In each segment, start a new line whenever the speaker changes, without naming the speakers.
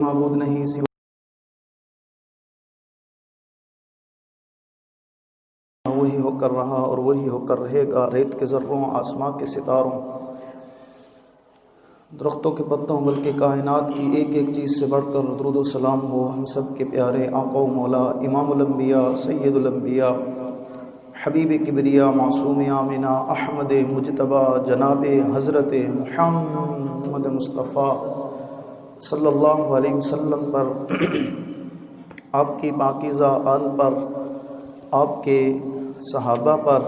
معبود نہیں سوا وہی ہو کر رہا اور وہی ہو کر رہے گا، ریت کے ذروں، آسماں کے ستاروں، درختوں کے پتوں، بلکہ کائنات کی ایک ایک چیز سے بڑھ کر درود و سلام ہو ہم سب کے پیارے آقا و مولا امام الانبیاء سید الانبیاء حبیب کبریا معصوم آمنہ احمد مجتبیٰ جناب حضرت محمد مصطفیٰ صلی اللہ علیہ وسلم پر، آپ کی پاکیزہ آل پر، آپ کے صحابہ پر،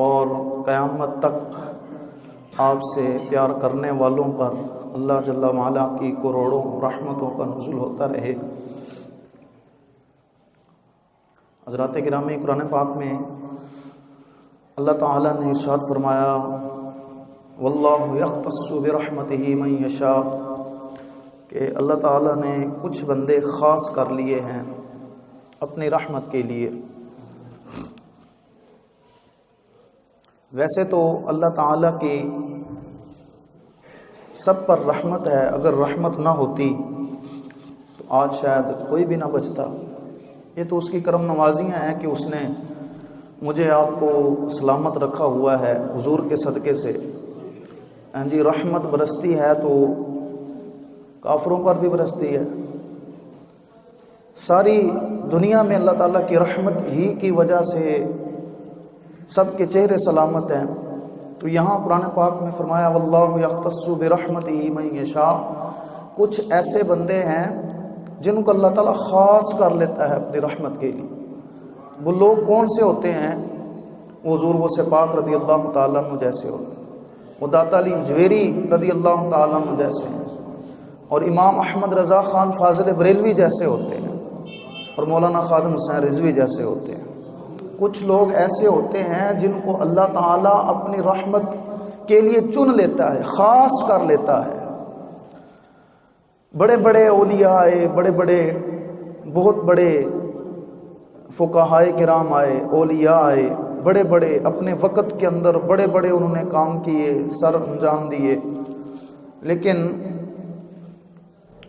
اور قیامت تک آپ سے پیار کرنے والوں پر اللہ جل وعلا کی کروڑوں رحمتوں کا نزول ہوتا رہے۔ حضرات گرامی، قرآن پاک میں اللہ تعالیٰ نے ارشاد فرمایا واللہ یختص برحمتہ من یشاء، کہ اللہ تعالیٰ نے کچھ بندے خاص کر لیے ہیں اپنی رحمت کے لیے۔ ویسے تو اللہ تعالیٰ کی سب پر رحمت ہے، اگر رحمت نہ ہوتی تو آج شاید کوئی بھی نہ بچتا۔ یہ تو اس کی کرم نوازیاں ہیں کہ اس نے مجھے آپ کو سلامت رکھا ہوا ہے حضور کے صدقے سے۔ جی رحمت برستی ہے تو کافروں پر بھی برستی ہے۔ ساری دنیا میں اللہ تعالیٰ کی رحمت ہی کی وجہ سے سب کے چہرے سلامت ہیں۔ تو یہاں قرآن پاک میں فرمایا واللہ یختص برحمتہ من یشاء، کچھ ایسے بندے ہیں جن کو اللہ تعالیٰ خاص کر لیتا ہے اپنی رحمت کے لیے۔ وہ لوگ کون سے ہوتے ہیں؟ وہ حضور غوث پاک رضی اللہ تعالیٰ عنہ جیسے ہوتے ہیں، وہ داتا علی حجویری رضی اللہ تعالیٰ عنہ جیسے ہیں، اور امام احمد رضا خان فاضل بریلوی جیسے ہوتے ہیں، اور مولانا خادم حسین رضوی جیسے ہوتے ہیں۔ کچھ لوگ ایسے ہوتے ہیں جن کو اللہ تعالیٰ اپنی رحمت کے لیے چن لیتا ہے، خاص کر لیتا ہے۔ بڑے بڑے اولیاء آئے، بہت بڑے فقہائے کرام آئے، اولیاء آئے، بڑے بڑے اپنے وقت کے اندر بڑے بڑے انہوں نے کام کیے، سر انجام دیے، لیکن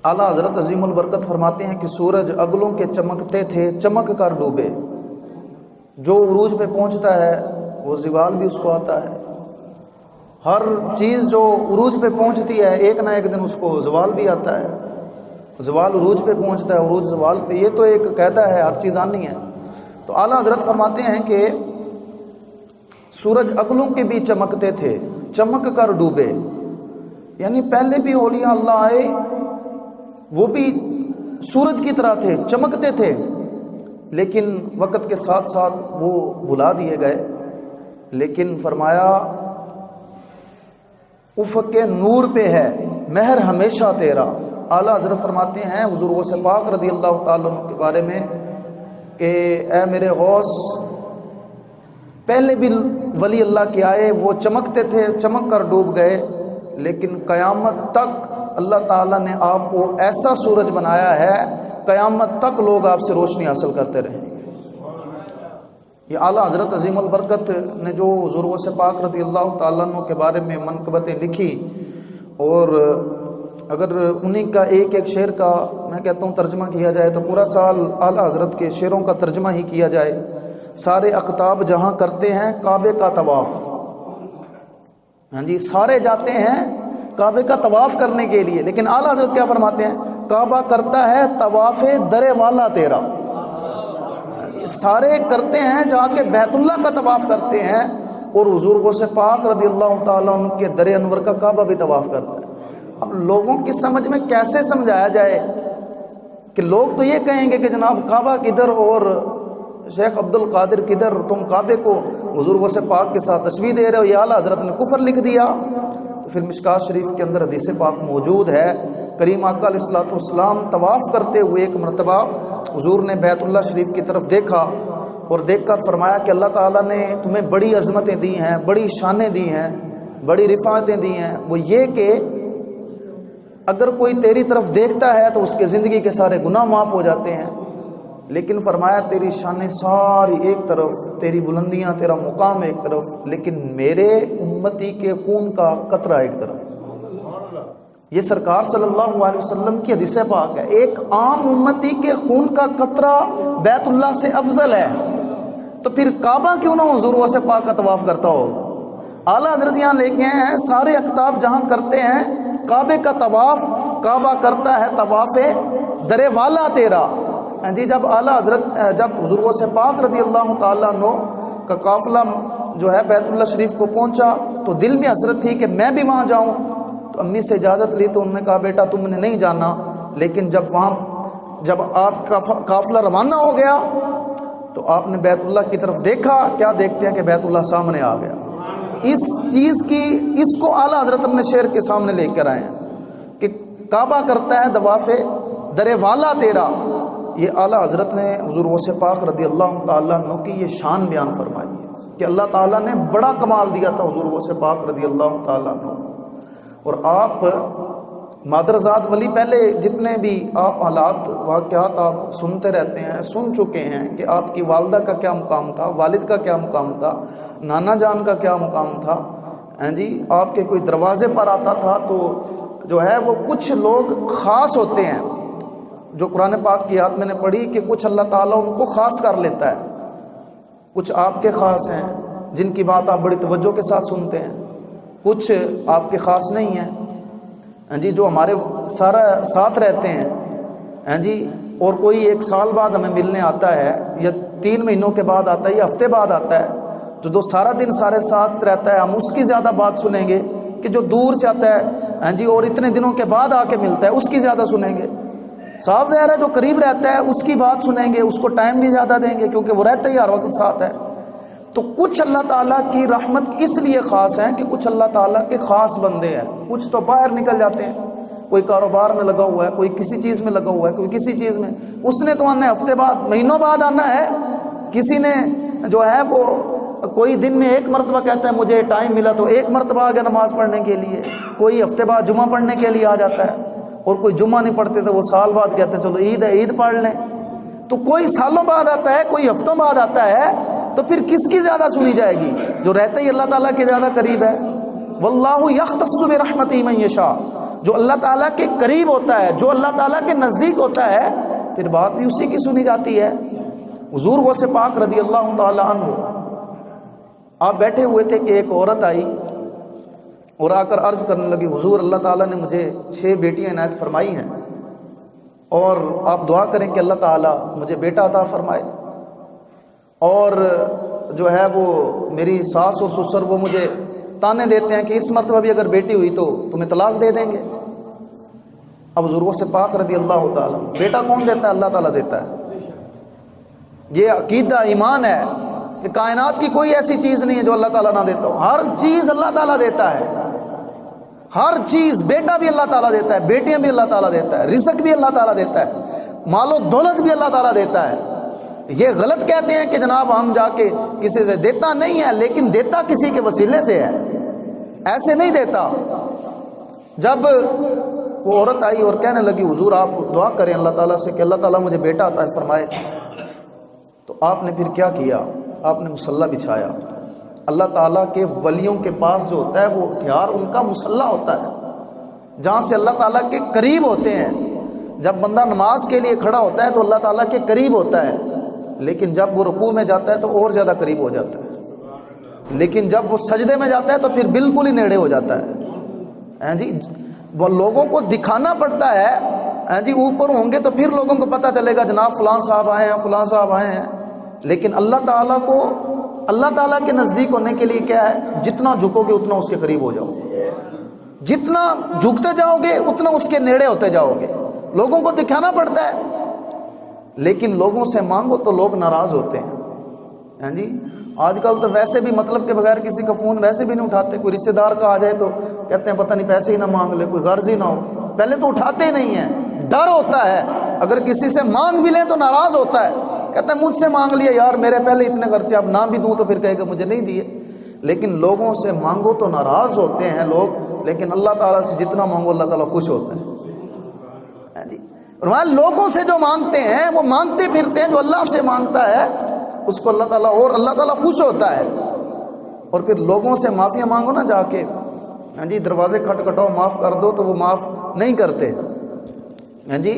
اعلیٰ حضرت عظیم البرکت فرماتے ہیں کہ سورج اگلوں کے چمکتے تھے چمک کر ڈوبے، جو عروج پہ پہنچتا ہے وہ زوال بھی اس کو آتا ہے۔ ہر چیز جو عروج پہ پہنچتی ہے ایک نہ ایک دن اس کو زوال بھی آتا ہے۔ زوال عروج پہ پہنچتا ہے، عروج زوال پہ، یہ تو ایک قاعدہ ہے، ہر چیز آنی ہے۔ تو اعلیٰ حضرت فرماتے ہیں کہ سورج اگلوں کے بھی چمکتے تھے چمک کر ڈوبے، یعنی پہلے بھی اولیاء اللہ آئے، وہ بھی سورج کی طرح تھے، چمکتے تھے، لیکن وقت کے ساتھ ساتھ وہ بھلا دیے گئے۔ لیکن فرمایا افق کے نور پہ ہے مہر ہمیشہ تیرا۔ اعلیٰ حضرت فرماتے ہیں حضور غوث پاک رضی اللہ تعالیٰ عنہ کے بارے میں کہ اے میرے غوث، پہلے بھی ولی اللہ کے آئے، وہ چمکتے تھے، چمک کر ڈوب گئے، لیکن قیامت تک اللہ تعالیٰ نے آپ کو ایسا سورج بنایا ہے، قیامت تک لوگ آپ سے روشنی حاصل کرتے رہیں گے۔ یہ اعلیٰ حضرت عظیم البرکت نے جو حضور غوث پاک رضی اللہ تعالیٰ عنہ کے بارے میں منقبتیں لکھی، اور اگر انہی کا ایک ایک شعر کا میں کہتا ہوں ترجمہ کیا جائے تو پورا سال اعلیٰ حضرت کے شعروں کا ترجمہ ہی کیا جائے۔ سارے اقطاب جہاں کرتے ہیں کعبے کا طواف، ہاں جی، سارے جاتے ہیں کعبے کا طواف کرنے کے لیے، لیکن اعلیٰ حضرت کیا فرماتے ہیں؟ کعبہ کرتا ہے طواف درے والا تیرا۔ سارے کرتے ہیں جا کے بیت اللہ کا طواف کرتے ہیں، اور حضور غوث پاک رضی اللہ تعالیٰ عنہ کے در انور کا کعبہ بھی طواف کرتا ہے۔ اب لوگوں کی سمجھ میں کیسے سمجھایا جائے کہ لوگ تو یہ کہیں گے کہ جناب کعبہ کدھر اور شیخ عبد القادر کدھر، تم کعبے کو حضور غوث پاک کے ساتھ تشبیہ دے رہے ہو، یہ اعلیٰ حضرت نے کفر لکھ دیا۔ تو پھر مشکات شریف کے اندر حدیث پاک موجود ہے، کریم آقا علیہ الصلوۃ والسلام طواف کرتے ہوئے ایک مرتبہ حضور نے بیت اللہ شریف کی طرف دیکھا، اور دیکھ کر فرمایا کہ اللہ تعالیٰ نے تمہیں بڑی عظمتیں دی ہیں، بڑی شانیں دی ہیں، بڑی رفعتیں دی ہیں، وہ یہ کہ اگر کوئی تیری طرف دیکھتا ہے تو اس کے زندگی کے سارے گناہ معاف ہو جاتے ہیں، لیکن فرمایا تیری شانیں ساری ایک طرف، تیری بلندیاں، تیرا مقام ایک طرف، لیکن میرے امتی کے خون کا قطرہ ایک طرف۔ یہ سرکار صلی اللہ علیہ وسلم کی حدیث پاک ہے. ایک عام امتی کے خون کا قطرہ بیت اللہ سے افضل ہے، تو پھر کعبہ کیوں نہ حضور سے پاک کا طواف کرتا ہوگا؟ اعلیٰ حضرت یہاں لے کے ہیں سارے اقطاب جہاں کرتے ہیں کعبے کا طواف، کعبہ کرتا ہے طواف در والا تیرا. جی جب اعلیٰ حضرت جب حضور سے پاک رضی اللہ تعالیٰ عنہ کا قافلہ جو ہے بیت اللہ شریف کو پہنچا تو دل میں حسرت تھی کہ میں بھی وہاں جاؤں. تو امی سے اجازت لی تو انہوں نے کہا بیٹا تم نے نہیں جانا. لیکن جب آپ کا قافلہ روانہ ہو گیا تو آپ نے بیت اللہ کی طرف دیکھا. کیا دیکھتے ہیں کہ بیت اللہ سامنے آ گیا. اس کو اعلیٰ حضرت اپنے شعر کے سامنے لے کر آئے ہیں کہ کعبہ کرتا ہے طواف در والا تیرا. یہ اعلیٰ حضرت نے حضور غوث پاک رضی اللہ تعالیٰ عنہ کی یہ شان بیان فرمائی ہے کہ اللہ تعالیٰ نے بڑا کمال دیا تھا حضور غوث پاک رضی اللہ تعالیٰ عنہ. اور آپ مادرزاد ولی پہلے جتنے بھی آپ حالات واقعات آپ سنتے رہتے ہیں، سن چکے ہیں کہ آپ کی والدہ کا کیا مقام تھا، والد کا کیا مقام تھا، نانا جان کا کیا مقام تھا. جی آپ کے کوئی دروازے پر آتا تھا تو جو ہے وہ کچھ لوگ خاص ہوتے ہیں جو قرآن پاک کی آیت میں نے پڑھی کہ کچھ اللہ تعالیٰ ان کو خاص کر لیتا ہے. کچھ آپ کے خاص ہیں جن کی بات آپ بڑی توجہ کے ساتھ سنتے ہیں، کچھ آپ کے خاص نہیں ہیں جی جو ہمارے ساتھ رہتے ہیں جی. اور کوئی 1 سال بعد ہمیں ملنے آتا ہے یا 3 مہینوں کے بعد آتا ہے یا ہفتے بعد آتا ہے، جو سارا دن سارے ساتھ رہتا ہے ہم اس کی زیادہ بات سنیں گے کہ جو دور سے آتا ہے جی اور اتنے دنوں کے بعد آ کے ملتا ہے اس کی زیادہ سنیں گے. صاف ظاہر ہے جو قریب رہتا ہے اس کی بات سنیں گے، اس کو ٹائم بھی زیادہ دیں گے کیونکہ وہ رہتا ہی ہر وقت ساتھ ہے. تو کچھ اللہ تعالیٰ کی رحمت اس لیے خاص ہیں کہ کچھ اللہ تعالیٰ کے خاص بندے ہیں. کچھ تو باہر نکل جاتے ہیں، کوئی کاروبار میں لگا ہوا ہے، کوئی کسی چیز میں لگا ہوا ہے، کوئی کسی چیز میں. اس نے تو آنا ہے ہفتے بعد، مہینوں بعد آنا ہے. کسی نے جو ہے وہ کوئی دن میں 1 مرتبہ کہتا ہے مجھے ٹائم ملا تو 1 مرتبہ آ گیا نماز پڑھنے کے لیے. کوئی ہفتے بعد جمعہ پڑھنے کے لیے آ جاتا ہے، اور کوئی جمعہ نہیں پڑھتے تو وہ سال بعد کہتے ہیں چلو عید ہے عید پڑھ لیں. تو کوئی سالوں بعد آتا ہے، کوئی ہفتوں بعد آتا ہے. تو پھر کس کی زیادہ سنی جائے گی؟ جو رہتے ہی اللہ تعالیٰ کے زیادہ قریب ہے. واللہ یختص برحمتہ من یشاء. جو اللہ تعالیٰ کے قریب ہوتا ہے، جو اللہ تعالیٰ کے نزدیک ہوتا ہے، پھر بات بھی اسی کی سنی جاتی ہے. حضور غوث پاک رضی اللہ تعالیٰ عنہ آپ بیٹھے ہوئے تھے کہ ایک عورت آئی اور آ کر عرض کرنے لگی حضور اللہ تعالیٰ نے مجھے 6 بیٹیاں عنایت فرمائی ہیں اور آپ دعا کریں کہ اللہ تعالیٰ مجھے بیٹا عطا فرمائے. اور جو ہے وہ میری ساس اور سسر وہ مجھے تانے دیتے ہیں کہ اس مرتبہ بھی اگر بیٹی ہوئی تو تمہیں طلاق دے دیں گے. اب حضور سے پاک رضی اللہ تعالیٰ بیٹا کون دیتا ہے؟ اللہ تعالیٰ دیتا ہے. یہ عقیدہ ایمان ہے کہ کائنات کی کوئی ایسی چیز نہیں ہے جو اللہ تعالیٰ نہ دیتا ہو. ہر چیز اللہ تعالیٰ دیتا ہے، ہر چیز. بیٹا بھی اللہ تعالیٰ دیتا ہے، بیٹیاں بھی اللہ تعالیٰ دیتا ہے، رزق بھی اللہ تعالیٰ دیتا ہے، مال و دولت بھی اللہ تعالیٰ دیتا ہے. یہ غلط کہتے ہیں کہ جناب ہم جا کے کسی سے دیتا نہیں ہے، لیکن دیتا کسی کے وسیلے سے ہے، ایسے نہیں دیتا. جب وہ عورت آئی اور کہنے لگی حضور آپ دعا کریں اللہ تعالیٰ سے کہ اللہ تعالیٰ مجھے بیٹا عطا فرمائے، تو آپ نے پھر کیا کیا؟ آپ نے مصلی بچھایا. اللہ تعالیٰ کے ولیوں کے پاس جو ہوتا ہے وہ ہتھیار ان کا مصلی ہوتا ہے، جہاں سے اللہ تعالیٰ کے قریب ہوتے ہیں. جب بندہ نماز کے لیے کھڑا ہوتا ہے تو اللہ تعالیٰ کے قریب ہوتا ہے، لیکن جب وہ رکوع میں جاتا ہے تو اور زیادہ قریب ہو جاتا ہے، لیکن جب وہ سجدے میں جاتا ہے تو پھر بالکل ہی نیڑے ہو جاتا ہے. جی وہ لوگوں کو دکھانا پڑتا ہے جی اوپر ہوں گے تو پھر لوگوں کو پتہ چلے گا جناب فلاں صاحب آئے ہیں، فلاں صاحب آئے ہیں. لیکن اللہ تعالیٰ کو اللہ تعالیٰ کے نزدیک ہونے کے لیے کیا ہے؟ جتنا جھکو گے اتنا اس کے قریب ہو جاؤ گے، جتنا جھکتے جاؤ گے اتنا اس کے نیڑے ہوتے جاؤ گے. لوگوں کو دکھانا پڑتا ہے، لیکن لوگوں سے مانگو تو لوگ ناراض ہوتے ہیں. جی آج کل تو ویسے بھی مطلب کے بغیر کسی کا فون ویسے بھی نہیں اٹھاتے. کوئی رشتہ دار کا آ جائے تو کہتے ہیں پتہ نہیں پیسے ہی نہ مانگ لے، کوئی غرض ہی نہ ہو. پہلے تو اٹھاتے ہی نہیں ہیں، ڈر ہوتا ہے. اگر کسی سے مانگ بھی لیں تو ناراض ہوتا ہے، کہتا ہے مجھ سے مانگ لیا یار، میرے پہلے اتنے خرچے، اب نہ بھی دوں تو پھر کہے گا مجھے نہیں دیے. لیکن لوگوں سے مانگو تو ناراض ہوتے ہیں لوگ، لیکن اللہ تعالیٰ سے جتنا مانگو اللہ تعالیٰ خوش ہوتا ہے. جی لوگوں سے جو مانگتے ہیں وہ مانگتے پھرتے ہیں، جو اللہ سے مانگتا ہے اس کو اللہ تعالیٰ خوش ہوتا ہے. اور پھر لوگوں سے معافیاں مانگو نا جا کے ہاں جی دروازے کھٹکھٹاؤ معاف کر دو تو وہ معاف نہیں کرتے، ہاں جی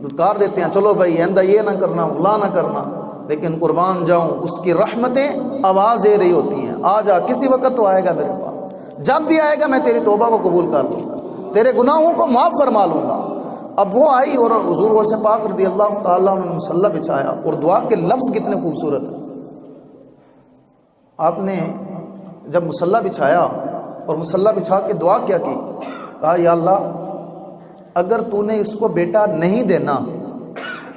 دھتکار دیتے ہیں، چلو بھائی آئندہ یہ نہ کرنا غلا نہ کرنا، لیکن قربان جاؤں اس کی رحمتیں آواز دے رہی ہوتی ہیں، آ جا کسی وقت تو آئے گا میرے پاس، جب بھی آئے گا میں تیری توبہ کو قبول کر لوں گا، تیرے گناہوں کو معاف فرما لوں گا۔ اب وہ آئی اور حضور غوث پاک رضی اللہ تعالیٰ عنہ نے مصلی بچھایا، اور دعا کے لفظ کتنے خوبصورت ہیں۔ آپ نے جب مصلی بچھایا اور مصلی بچھا کے دعا کیا کی، کہا یا اللہ اگر تو نے اس کو بیٹا نہیں دینا،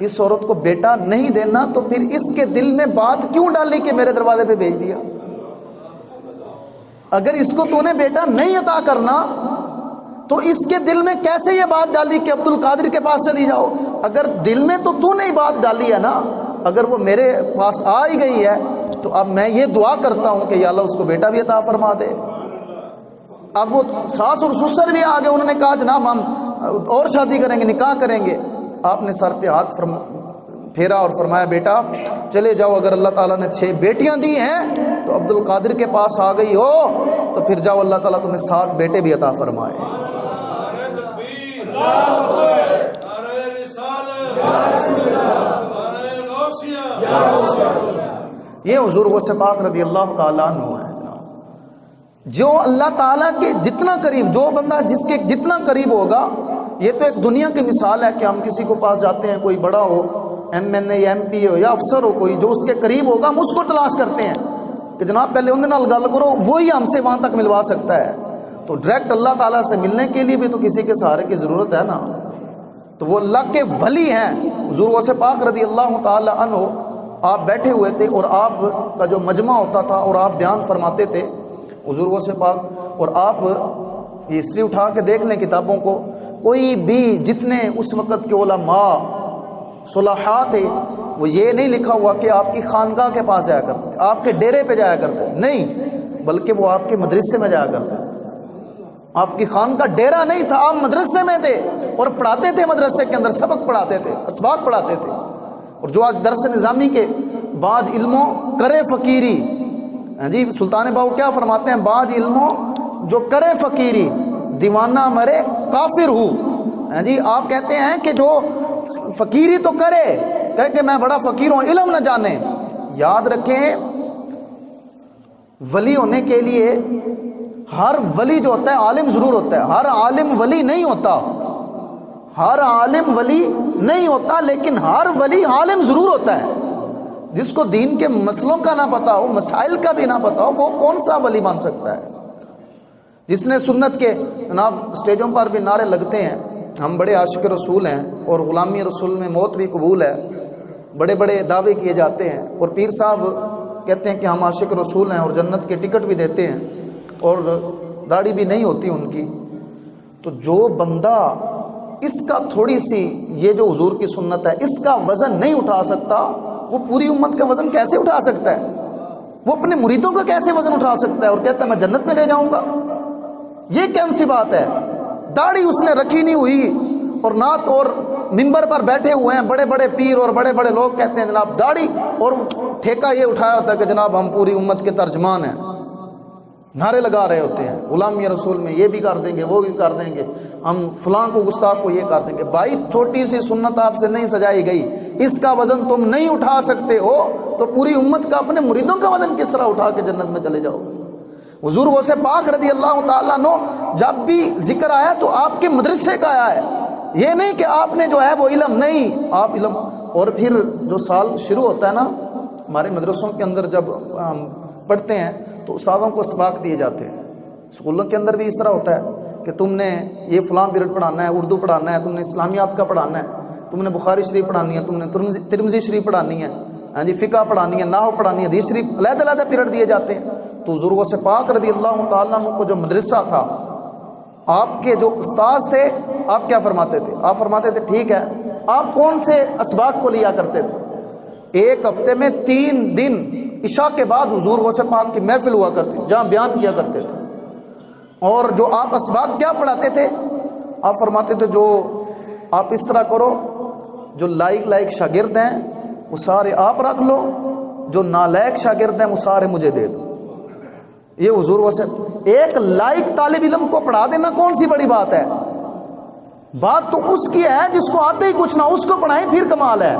اس عورت کو بیٹا نہیں دینا، تو پھر اس کے دل میں بات کیوں ڈالی کہ میرے دروازے پہ بھیج دیا؟ اگر اس کو تو نے بیٹا نہیں عطا کرنا تو اس کے دل میں کیسے یہ بات ڈالی کہ عبد القادر کے پاس چلی جاؤ؟ اگر دل میں تو نے بات ڈالی ہے نا، اگر وہ میرے پاس آ ہی گئی ہے تو اب میں یہ دعا کرتا ہوں کہ یا اللہ اس کو بیٹا بھی عطا فرما دے۔ اب وہ ساس اور سسر بھی آ گئے، انہوں نے کہا جناب ہم اور شادی کریں گے، نکاح کریں گے۔ آپ نے سر پہ ہاتھ پھیرا اور فرمایا بیٹا چلے جاؤ، اگر اللہ تعالیٰ نے 6 بیٹیاں دی ہیں تو عبد القادر کے پاس آ گئی ہو تو پھر جاؤ، اللہ تعالیٰ تمہیں 7 بیٹے بھی عطا فرمائے۔ یہ حضور غوث پاک رضی اللہ تعالیٰ عنہ ہے۔ جو اللہ تعالیٰ کے جتنا قریب، جو بندہ جس کے جتنا قریب ہوگا، یہ تو ایک دنیا کی مثال ہے کہ ہم کسی کو پاس جاتے ہیں، کوئی بڑا ہو، MNA یا MP ہو یا افسر ہو، کوئی جو اس کے قریب ہوگا ہم اس کو تلاش کرتے ہیں کہ جناب پہلے ان نال گل کرو، وہی ہم سے وہاں تک ملوا سکتا ہے۔ تو ڈائریکٹ اللہ تعالیٰ سے ملنے کے لیے بھی تو کسی کے سہارے کی ضرورت ہے نا۔ تو وہ اللہ کے ولی ہیں حضور غوث پاک رضی اللہ تعالی عنہ۔ آپ بیٹھے ہوئے تھے اور آپ کا جو مجمع ہوتا تھا اور آپ بیان فرماتے تھے حضور غوث پاک، اور آپ یہ ہسٹری اٹھا کے دیکھ لیں کتابوں کو، کوئی بھی جتنے اس وقت کے علماء صلحاء تھے وہ یہ نہیں لکھا ہوا کہ آپ کی خانقاہ کے پاس جایا کرتے تھے، آپ کے ڈیرے پہ جایا کرتے، نہیں، بلکہ وہ آپ کے مدرسے میں جایا کرتے تھے۔ آپ کی خان کا ڈیرا نہیں تھا، آپ مدرسے میں تھے اور پڑھاتے تھے، مدرسے کے اندر سبق پڑھاتے تھے، اسباق پڑھاتے تھے۔ اور جو آج درس نظامی کے بعض علموں کرے فقیری، جی سلطان باؤ کیا فرماتے ہیں، بعض علموں جو کرے فقیری دیوانہ مرے کافر ہوں۔ جی آپ کہتے ہیں کہ جو فقیری تو کرے، کہے کہ میں بڑا فقیر ہوں، علم نہ جانے۔ یاد رکھیں ولی ہونے کے لیے ہر ولی جو ہوتا ہے عالم ضرور ہوتا ہے، ہر عالم ولی نہیں ہوتا، ہر عالم ولی نہیں ہوتا، لیکن ہر ولی عالم ضرور ہوتا ہے۔ جس کو دین کے مسئلوں کا نہ پتا ہو، مسائل کا بھی نہ پتا ہو، وہ کون سا ولی بن سکتا ہے؟ جس نے سنت کے جناب اسٹیجوں پر بھی نعرے لگتے ہیں ہم بڑے عاشق رسول ہیں اور غلامی رسول میں موت بھی قبول ہے، بڑے بڑے دعوے کیے جاتے ہیں، اور پیر صاحب کہتے ہیں کہ ہم عاشق رسول ہیں اور جنت کے ٹکٹ بھی دیتے ہیں، اور داڑھی بھی نہیں ہوتی ان کی۔ تو جو بندہ اس کا تھوڑی سی یہ جو حضور کی سنت ہے اس کا وزن نہیں اٹھا سکتا، وہ پوری امت کا وزن کیسے اٹھا سکتا ہے؟ وہ اپنے مریدوں کا کیسے وزن اٹھا سکتا ہے اور کہتا ہے میں جنت میں لے جاؤں گا؟ یہ کون سی بات ہے؟ داڑھی اس نے رکھی نہیں ہوئی اور نعت اور منبر پر بیٹھے ہوئے ہیں بڑے بڑے پیر اور بڑے بڑے لوگ، کہتے ہیں جناب داڑھی، اور ٹھیکہ یہ اٹھایا ہوتا ہے کہ جناب ہم پوری امت کے ترجمان ہیں، نعرے لگا رہے ہوتے ہیں غلامی رسول میں یہ بھی کر دیں گے وہ بھی کر دیں گے، ہم فلاں کو گستاخ کو یہ کر دیں گے۔ بھائی چھوٹی سی سنت آپ سے نہیں سجائی گئی، اس کا وزن تم نہیں اٹھا سکتے ہو تو پوری امت کا اپنے مریدوں کا وزن کس طرح اٹھا کے جنت میں چلے جاؤ؟ حضور غوث پاک رضی اللہ تعالیٰ عنہ جب بھی ذکر آیا تو آپ کے مدرسے کا آیا ہے، یہ نہیں کہ آپ نے جو ہے وہ علم نہیں، آپ علم۔ اور پھر جو سال شروع ہوتا ہے نا ہمارے مدرسوں کے اندر جب پڑھتے ہیں تو استادوں کو اسباق دیے جاتے ہیں، اسکولوں کے اندر بھی اس طرح ہوتا ہے کہ تم نے یہ فلاں پیریڈ پڑھانا ہے، اردو پڑھانا ہے، تم نے اسلامیات کا پڑھانا ہے، تم نے بخاری شریف پڑھانی ہے، تم نے ترمذی شریف پڑھانی ہے، ہاں جی فقہ پڑھانی ہے، نحو پڑھانی ہے، حدیث شریف، علیحدہ علیحدہ پیریڈ دیے جاتے ہیں۔ تو حضور غوث پاک رضی اللہ تعالیٰ عنہ کو جو مدرسہ تھا، آپ کے جو استاذ تھے، آپ کیا فرماتے تھے؟ آپ فرماتے تھے ٹھیک ہے، آپ کون سے اسباق کو لیا کرتے تھے؟ ایک ہفتے میں 3 دن عشاء کے بعد حضور غوث پاک کی محفل ہوا کرتی جہاں بیان کیا کرتے تھے، اور جو آپ اسباق کیا پڑھاتے تھے؟ آپ فرماتے تھے جو آپ اس طرح کرو، جو لائق شاگرد ہیں وہ سارے آپ رکھ لو، جو نالائق شاگرد ہیں وہ سارے مجھے دے دو۔ یہ حضور سے ایک لائق طالب علم کو پڑھا دینا کون سی بڑی بات ہے؟ بات تو اس کی ہے جس کو آتے ہی کچھ نہ، اس کو پڑھائیں پھر کمال ہے۔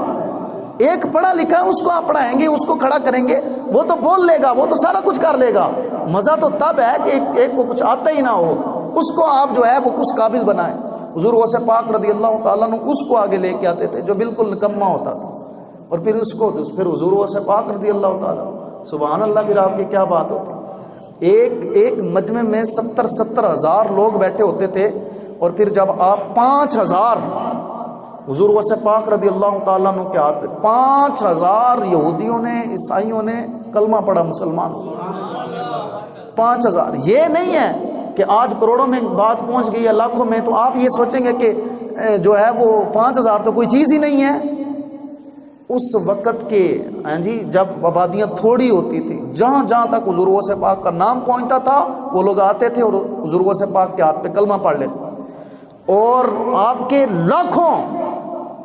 ایک پڑھا لکھا ہے اس کو آپ پڑھائیں گے، اس کو کھڑا کریں گے، وہ تو بول لے گا، وہ تو سارا کچھ کر لے گا۔ مزہ تو تب ہے کہ ایک کو کچھ آتا ہی نہ ہو، اس کو آپ جو ہے وہ اس قابل بنائیں۔ حضور غوث پاک رضی اللہ تعالیٰ عنہ اس کو آگے لے کے آتے تھے جو بالکل نکما ہوتا تھا، اور پھر اس کو پھر حضور غوث پاک رضی اللہ تعالیٰ، سبحان اللہ، پھر آپ کی کیا بات ہوتی۔ ایک مجمع میں 70 ہزار لوگ بیٹھے ہوتے تھے، اور پھر جب آپ 5000 حضور غوث پاک رضی اللہ تعالیٰ عنہ کے ہاتھ 5000 یہودیوں نے، عیسائیوں نے کلمہ پڑھا، مسلمان 5000۔ یہ نہیں ہے کہ آج کروڑوں میں بات پہنچ گئی ہے، لاکھوں میں، تو آپ یہ سوچیں گے کہ جو ہے وہ 5000 تو کوئی چیز ہی نہیں ہے۔ اس وقت کے جی جب آبادیاں تھوڑی ہوتی تھی، جہاں جہاں تک حضور غوث پاک کا نام پہنچتا تھا وہ لوگ آتے تھے اور حضور غوث پاک کے ہاتھ پہ کلمہ پڑھ لیتے، اور آپ کے لاکھوں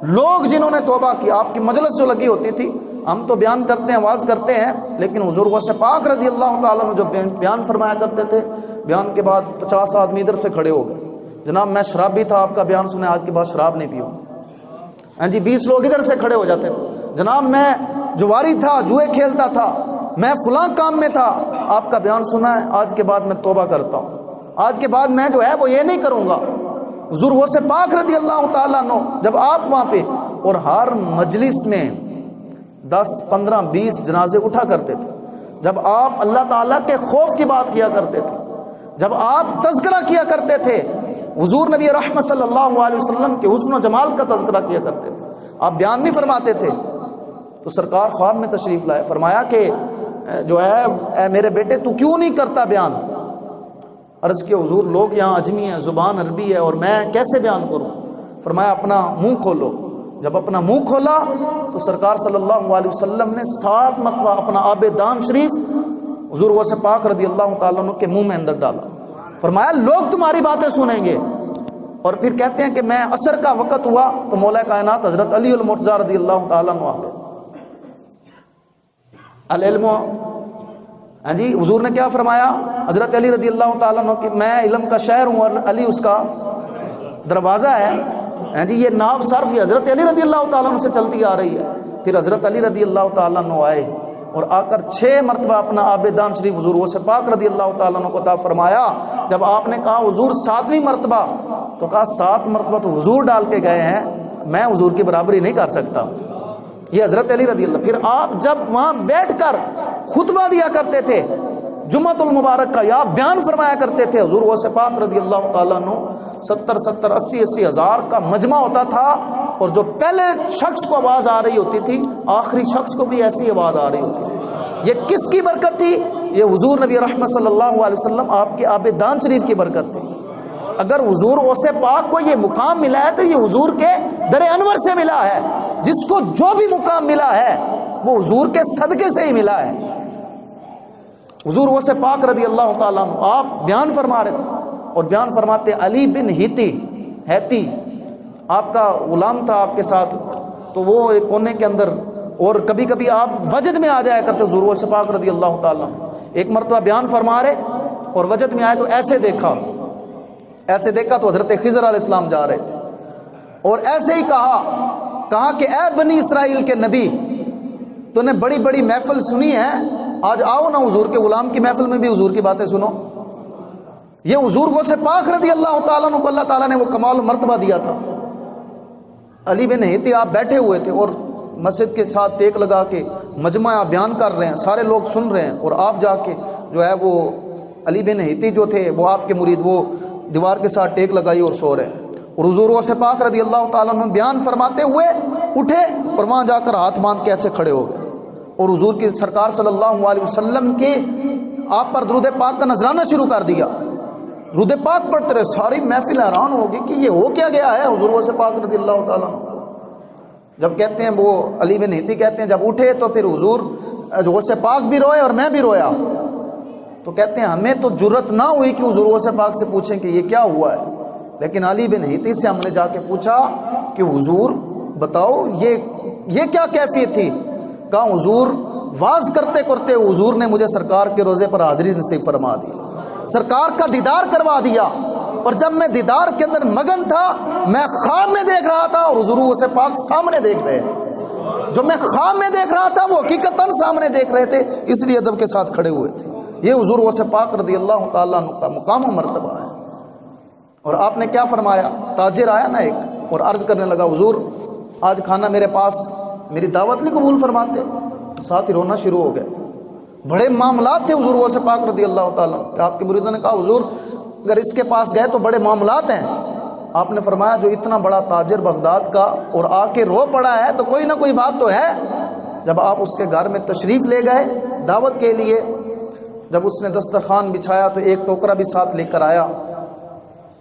لوگ جنہوں نے توبہ کی، آپ کی مجلس جو لگی ہوتی تھی، ہم تو بیان کرتے ہیں، واز کرتے ہیں، لیکن حضور غوث پاک رضی اللہ تعالیٰ عنہ جو بیان فرمایا کرتے تھے، بیان کے بعد 50 آدمی ادھر سے کھڑے ہو گئے، جناب میں شرابی تھا، آپ کا بیان سنے، آج کے بعد شراب نہیں پیوں۔ جی 20 لوگ ادھر سے کھڑے ہو جاتے تھے، جناب میں جواری تھا، جوئے کھیلتا تھا، میں فلاں کام میں تھا، آپ کا بیان سنا ہے، آج کے بعد میں توبہ کرتا ہوں، آج کے بعد میں جو ہے وہ یہ نہیں کروں گا۔ حضور غوث پاک رضی اللہ تعالیٰ عنہ جب آپ وہاں پہ، اور ہر مجلس میں 10 15 20 جنازے اٹھا کرتے تھے، جب آپ اللہ تعالیٰ کے خوف کی بات کیا کرتے تھے، جب آپ تذکرہ کیا کرتے تھے، حضور نبی رحمت صلی اللہ علیہ وسلم کے حسن و جمال کا تذکرہ کیا کرتے تھے، آپ بیان نہیں فرماتے تھے، تو سرکار خواب میں تشریف لائے، فرمایا کہ جو ہے اے میرے بیٹے تو کیوں نہیں کرتا بیان؟ عرض کیا حضور لوگ یہاں اجمی ہیں، زبان عربی ہے، اور میں کیسے بیان کروں؟ فرمایا اپنا منہ کھولو۔ جب اپنا منہ کھولا تو سرکار صلی اللہ علیہ وسلم نے 7 مرتبہ اپنا آب دان شریف حضور غوث پاک رضی اللہ تعالیٰ عنہ کے منہ میں اندر ڈالا، فرمایا لوگ تمہاری باتیں سنیں گے۔ اور پھر کہتے ہیں کہ میں عصر کا وقت ہوا تو مولا کائنات حضرت علی المرتضیٰ رضی اللہ تعالیٰ عنہ آ گئے۔ العلم، جی حضور نے کیا فرمایا حضرت علی رضی اللہ تعالیٰ عنہ کہ میں علم کا شہر ہوں اور علی اس کا دروازہ ہے۔ جی یہ ناب صرف یہ حضرت علی رضی اللہ تعالیٰ عنہ سے چلتی آ رہی ہے۔ پھر حضرت علی رضی اللہ تعالیٰ عنہ آئے اور آ کر 6 مرتبہ اپنا آب دان شریف حضور غوث پاک رضی اللہ تعالیٰ عنہ کو عطا فرمایا۔ جب آپ نے کہا حضور 7ویں مرتبہ، تو کہا 7 مرتبہ تو حضور ڈال کے گئے ہیں، میں حضور کی برابری نہیں کر سکتا۔ یہ حضرت علی رضی اللہ۔ پھر آپ جب وہاں بیٹھ کر خطبہ دیا کرتے تھے جمعۃ المبارک کا، یا بیان فرمایا کرتے تھے، حضور غوث پاک رضی اللہ تعالیٰ عنہ 70 80 ہزار کا مجمع ہوتا تھا، اور جو پہلے شخص کو آواز آ رہی ہوتی تھی آخری شخص کو بھی ایسی آواز آ رہی ہوتی تھی۔ یہ کس کی برکت تھی؟ یہ حضور نبی رحمت صلی اللہ علیہ وسلم آپ کے آب دان شریف کی برکت تھی۔ اگر حضور غوث پاک کو یہ مقام ملا ہے تو یہ حضور کے در انور سے ملا ہے۔ جس کو جو بھی مقام ملا ہے وہ حضور کے صدقے سے ہی ملا ہے۔ حضور غوث پاک رضی اللہ تعالیٰ عنہ آپ بیان فرما رہے تھے، اور بیان فرماتے علی بن ہیتی آپ کا غلام تھا آپ کے ساتھ، تو وہ ایک کونے کے اندر، اور کبھی کبھی آپ وجد میں آ جایا کرتے حضور غوث پاک رضی اللہ تعالیٰ عنہ۔ ایک مرتبہ بیان فرما رہے اور وجد میں آئے تو ایسے دیکھا تو حضرت خضر علیہ السلام جا رہے تھے، اور ایسے ہی کہا کہ اے بنی اسرائیل کے نبی، تو نے بڑی بڑی محفل سنی ہے، آج آؤ نا حضور کے غلام کی محفل میں بھی حضور کی باتیں سنو۔ یہ حضور غوث پاک رضی اللہ تعالیٰ عنہ کو اللہ تعالیٰ نے وہ کمال و مرتبہ دیا تھا۔ علی بن ہیتی آپ بیٹھے ہوئے تھے اور مسجد کے ساتھ ٹیک لگا کے مجمع بیان کر رہے ہیں، سارے لوگ سن رہے ہیں، اور آپ جا کے جو ہے وہ علی بن ہیتی جو تھے وہ آپ کے مرید، وہ دیوار کے ساتھ ٹیک لگائی اور سو رہے ہیں، اور حضور غوث پاک رضی اللہ تعالیٰ عنہ بیان فرماتے ہوئے اٹھے اور وہاں جا کر ہاتھ باندھ کے ایسے کھڑے ہو گئے، اور حضور کی سرکار صلی اللہ علیہ وسلم کے آپ پر درود پاک کا نذرانہ شروع کر دیا، درود پاک پڑھتے رہے۔ ساری محفل حیران ہوگی کہ یہ ہو کیا گیا ہے حضور غوث پاک رضی اللہ تعالیٰ عنہ۔ جب کہتے ہیں وہ علی بن ہیتی کہتے ہیں جب اٹھے تو پھر حضور غوث پاک بھی روئے اور میں بھی رویا، تو کہتے ہیں ہمیں تو جرت نہ ہوئی کہ حضور غوث پاک سے پوچھیں کہ یہ کیا ہوا ہے، لیکن علی بن ہیتی سے ہم نے جا کے پوچھا کہ حضور بتاؤ یہ کیا کیفیت تھی؟ کہا حضور واز کرتے کرتے حضور نے مجھے سرکار کے روزے پر حاضری نصیب فرما دی، سرکار کا دیدار کروا دیا، اور جب میں دیدار کے اندر مگن تھا میں خواب میں دیکھ رہا تھا اور حضور غوث پاک سامنے دیکھ رہے ہیں، جو میں خواب میں دیکھ رہا تھا وہ حقیقتاً سامنے دیکھ رہے تھے، اس لیے ادب کے ساتھ کھڑے ہوئے تھے۔ یہ حضور غوث پاک رضی اللہ تعالیٰ عنہ کا مقام و مرتبہ ہے۔ اور آپ نے کیا فرمایا؟ تاجر آیا نا ایک اور عرض کرنے لگا حضور آج کھانا میرے پاس، میری دعوت نہیں قبول فرماتے، ساتھ ہی رونا شروع ہو گئے۔ بڑے معاملات تھے حضور غوث پاک رضی اللہ تعالیٰ عنہ۔ آپ کے مریدوں نے کہا حضور اگر اس کے پاس گئے تو بڑے معاملات ہیں۔ آپ نے فرمایا جو اتنا بڑا تاجر بغداد کا اور آ کے رو پڑا ہے تو کوئی نہ کوئی بات تو ہے۔ جب آپ اس کے گھر میں تشریف لے گئے دعوت کے لیے، جب اس نے دسترخوان بچھایا تو ایک ٹوکرا بھی ساتھ لے کر آیا۔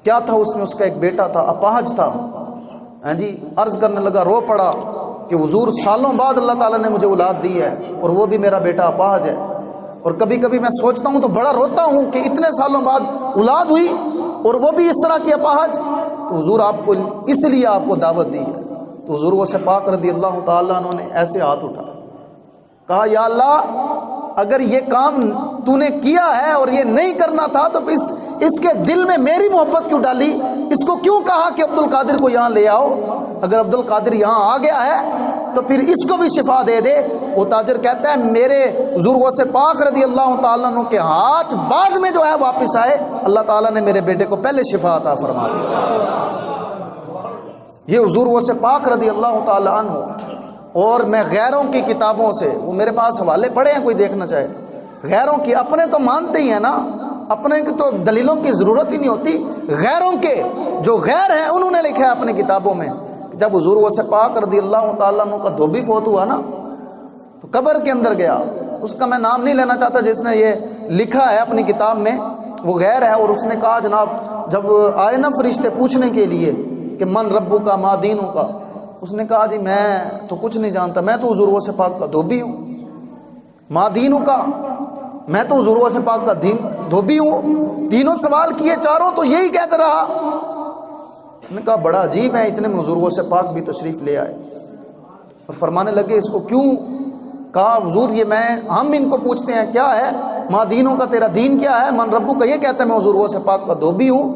کیا تھا اس میں؟ اس کا ایک بیٹا تھا، اپاہج تھا۔ جی عرض کرنے لگا، رو پڑا کہ حضور سالوں بعد اللہ تعالیٰ نے مجھے اولاد دی ہے اور وہ بھی میرا بیٹا اپاہج ہے، اور کبھی کبھی میں سوچتا ہوں تو بڑا روتا ہوں کہ اتنے سالوں بعد اولاد ہوئی اور وہ بھی اس طرح کی اپاہج۔ تو حضور آپ کو اس لیے آپ کو دعوت دی ہے۔ تو حضور غوث پاک رضی اللہ تعالیٰ عنہ نے ایسے ہاتھ اٹھا کہا یا اللہ اگر یہ کام تو نے کیا ہے اور یہ نہیں کرنا تھا تو اس کے دل میں میری محبت کیوں ڈالی؟ اس کو کیوں کہا کہ عبد القادر کو یہاں لے آؤ؟ اگر عبد القادر یہاں آ گیا ہے تو پھر اس کو بھی شفا دے دے۔ وہ تاجر کہتا ہے میرے حضور غوث پاک رضی اللہ تعالیٰ عنہ کے ہاتھ بعد میں جو ہے واپس آئے، اللہ تعالیٰ نے میرے بیٹے کو پہلے شفا عطا فرما دی۔ یہ حضور غوث پاک رضی اللہ تعالیٰ عنہ۔ اور میں غیروں کی کتابوں سے، وہ میرے پاس حوالے پڑے ہیں کوئی دیکھنا چاہے، غیروں کی، اپنے تو مانتے ہی ہیں نا، اپنے کی تو دلیلوں کی ضرورت ہی نہیں ہوتی، غیروں کے جو غیر ہیں انہوں نے لکھا ہے اپنی کتابوں میں۔ جب حضور غوث پاک رضی اللہ تعالیٰ عنہ کا دھوبی فوت ہوا نا تو قبر کے اندر گیا، اس کا میں نام نہیں لینا چاہتا جس نے یہ لکھا ہے اپنی کتاب میں، وہ غیر ہے، اور اس نے کہا جناب جب آئے نا فرشتے پوچھنے کے لیے کہ من ربو کا ما دینوں کا، اس نے کہا جی میں تو کچھ نہیں جانتا، میں تو حضور غوث پاک کا دھوبی ہوں۔ ما دینوں کا، میں تو حضور غوث پاک کا دھوبی ہوں۔ تینوں سوال کیے چاروں تو یہی کہتا رہا۔ نے کہا بڑا عجیب ہے، اتنے میں حضور غوث پاک بھی تشریف لے آئے اور فرمانے لگے اس کو کیوں؟ کہا حضور یہ ہم ان کو پوچھتے ہیں کیا ہے ما دینوں کا، تیرا دین کیا ہے؟ من ربو کا، یہ کہتا ہے میں حضور غوث پاک کا دھوبی ہوں۔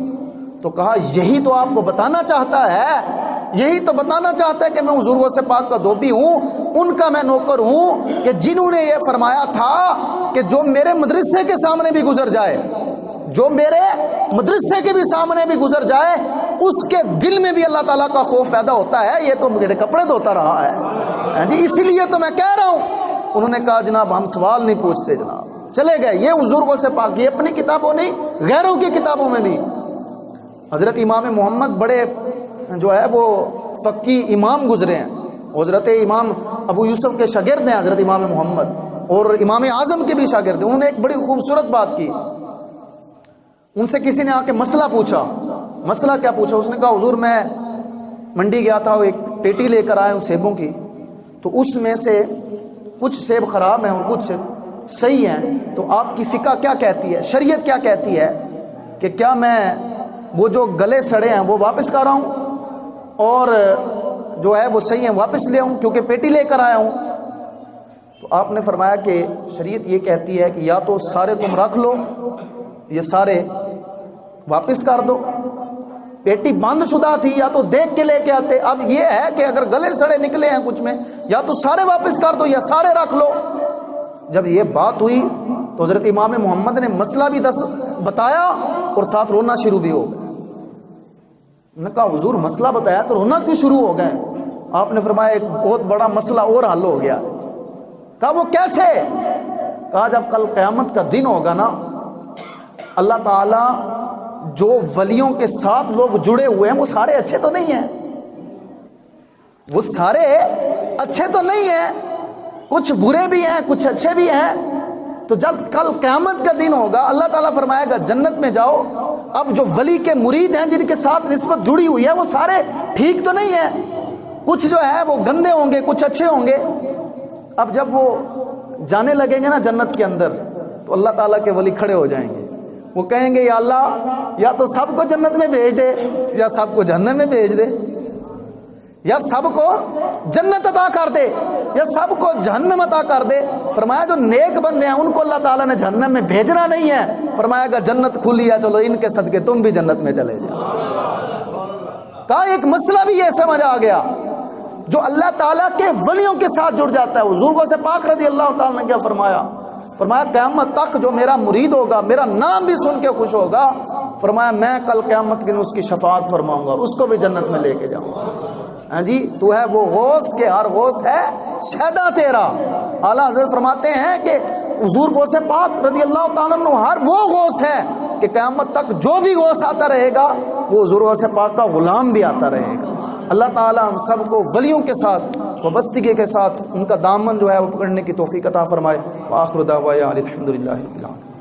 تو کہا یہی تو آپ کو بتانا چاہتا ہے، یہی تو بتانا چاہتا ہے کہ میں حضور غوث پاک کا دھوبی ہوں، ان کا میں نوکر ہوں کہ جنہوں نے یہ فرمایا تھا کہ جو میرے مدرسے کے سامنے بھی گزر جائے، جو میرے مدرسے کے بھی سامنے بھی گزر جائے اس کے دل میں بھی اللہ تعالیٰ کا خوف پیدا ہوتا ہے۔ یہ تو میرے کپڑے دھوتا رہا ہے جی، اسی لیے تو میں کہہ رہا ہوں۔ انہوں نے کہا جناب ہم سوال نہیں پوچھتے جناب، چلے گئے۔ یہ حضور غوث پاک، یہ اپنی کتابوں نہیں غیروں کی کتابوں میں بھی۔ حضرت امام محمد بڑے جو ہے وہ فقی امام گزرے ہیں، حضرت امام ابو یوسف کے شاگرد ہیں حضرت امام محمد، اور امام اعظم کے بھی شاگرد ہیں۔ انہوں نے ایک بڑی خوبصورت بات کی، ان سے کسی نے آ کے مسئلہ پوچھا۔ مسئلہ کیا پوچھا؟ اس نے کہا حضور میں منڈی گیا تھا، ایک پیٹی لے کر آیا ہوں سیبوں کی، تو اس میں سے کچھ سیب خراب ہیں اور کچھ صحیح ہیں، تو آپ کی فقہ کیا کہتی ہے، شریعت کیا کہتی ہے کہ کیا میں وہ جو گلے سڑے ہیں وہ واپس کر رہا ہوں اور جو ہے وہ صحیح ہیں واپس لے آؤں کیونکہ پیٹی لے کر آیا ہوں؟ تو آپ نے فرمایا کہ شریعت یہ کہتی ہے کہ یا تو سارے تم رکھ لو، یہ سارے واپس کر دو۔ پیٹی بند شدہ تھی، یا تو دیکھ کے لے کے آتے۔ اب یہ ہے کہ اگر گلے سڑے نکلے ہیں کچھ میں، یا تو سارے واپس کر دو یا سارے رکھ لو۔ جب یہ بات ہوئی تو حضرت امام محمد نے مسئلہ بھی بتایا اور ساتھ رونا شروع بھی ہو گئے۔ نے کہا حضور مسئلہ بتایا تو رونا کیوں شروع ہو گئے؟ آپ نے فرمایا ایک بہت بڑا مسئلہ اور حل ہو گیا۔ کہا وہ کیسے؟ کہا جب کل قیامت کا دن ہوگا نا، اللہ تعالیٰ جو ولیوں کے ساتھ لوگ جڑے ہوئے ہیں وہ سارے اچھے تو نہیں ہیں، وہ سارے اچھے تو نہیں ہیں، کچھ برے بھی ہیں کچھ اچھے بھی ہیں۔ تو جب کل قیامت کا دن ہوگا اللہ تعالیٰ فرمائے گا جنت میں جاؤ، اب جو ولی کے مرید ہیں جن کے ساتھ نسبت جڑی ہوئی ہے وہ سارے ٹھیک تو نہیں ہیں، کچھ جو ہے وہ گندے ہوں گے کچھ اچھے ہوں گے۔ اب جب وہ جانے لگیں گے نا جنت کے اندر تو اللہ تعالیٰ کے ولی کھڑے ہو جائیں گے، وہ کہیں گے یا اللہ یا تو سب کو جنت میں بھیج دے یا سب کو جہنم میں بھیج دے۔ یا سب کو جنت عطا کر دے یا سب کو جہنم عطا کر دے. فرمایا جو نیک بندے ہیں ان کو اللہ تعالیٰ نے جہنم میں بھیجنا نہیں ہے. فرمایا کہ جنت کھلی ہے, چلو ان کے صدقے تم بھی جنت میں چلے جاؤ. کہا ایک مسئلہ بھی یہ سمجھ آ گیا, جو اللہ تعالیٰ کے ولیوں کے ساتھ جڑ جاتا ہے. حضور غوث پاک رضی اللہ تعالیٰ نے کیا فرمایا؟ فرمایا قیامت تک جو میرا مرید ہوگا, میرا نام بھی سن کے خوش ہوگا, فرمایا میں کل قیامت کے دن اس کی شفاعت فرماؤں گا, اس کو بھی جنت میں لے کے جاؤں گا. ہاں جی, تو ہے وہ غوث کے ہر غوث ہے شہدا تیرا. اعلیٰ حضرت فرماتے ہیں کہ حضور غوث پاک رضی اللہ تعالیٰ عنہ ہر وہ غوث ہے کہ قیامت تک جو بھی غوث آتا رہے گا وہ حضور غوث پاک کا غلام بھی آتا رہے گا. اللہ تعالیٰ ہم سب کو ولیوں کے ساتھ وابستگی کے ساتھ ان کا دامن جو ہے وہ پکڑنے کی توفیق عطا فرمائے. وآخر دعوانا الحمدللہ رب العالمین.